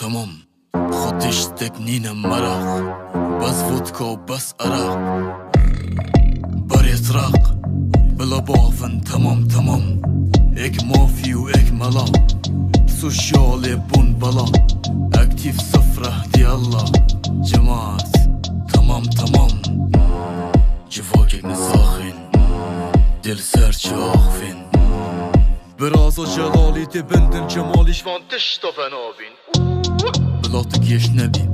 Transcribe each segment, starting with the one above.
تمام خودش تکنین مرق بس ودکا و بس عرق بريت راق بلا بافن تمام اك مافي و اك ملا سوشيال بون بلا اكتيف صفره دي الله جماعت تمام جواكك نساخن دل سرچ آخفن براز جلالی تبندن جمالی شوان تشتا فنابین بلاتك يش نبي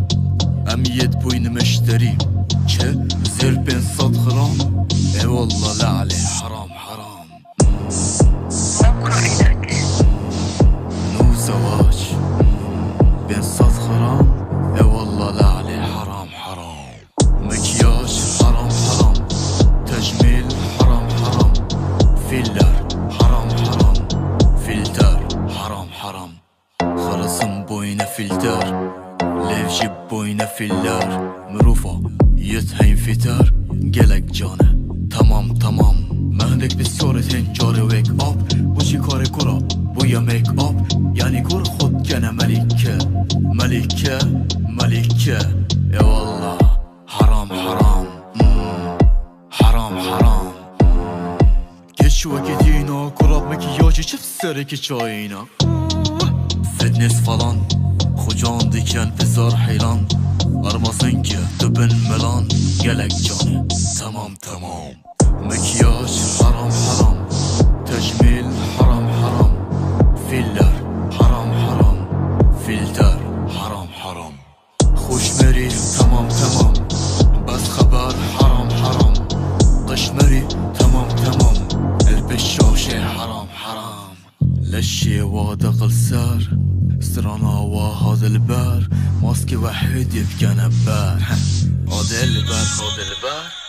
اميت بوين مشتري چه زر بين صد خرام اي والله لا عليه حرام نو زواج بين صد خرام اي والله لا عليه حرام مكياج حرام تجميل حرام فيلر حرام فلتر حرام خرسم بوين فلتر ليف جيب بوين فيلر مروفة يتهين فتر قلق جانه تمام مهندك بسيارة هنجار ويك اب بوشي كار كرا بويا ميك اب يعني كور خود كان ملكة يا والله حرام كش وقتينا كراب مكياجي شف سرك چاينا فتنس falan Kucağın diken pizar heylan Armasın ki tübün melan Gelek canı tamam Makyaj haram Tecmil haram Filler haram Filter haram Hoşmeri tamam Bas haber haram Qışmeri tamam البشاشة حرام للشي وادق السار استرانا وهذا البار ماسكي واحد يبقى نبار هذا البار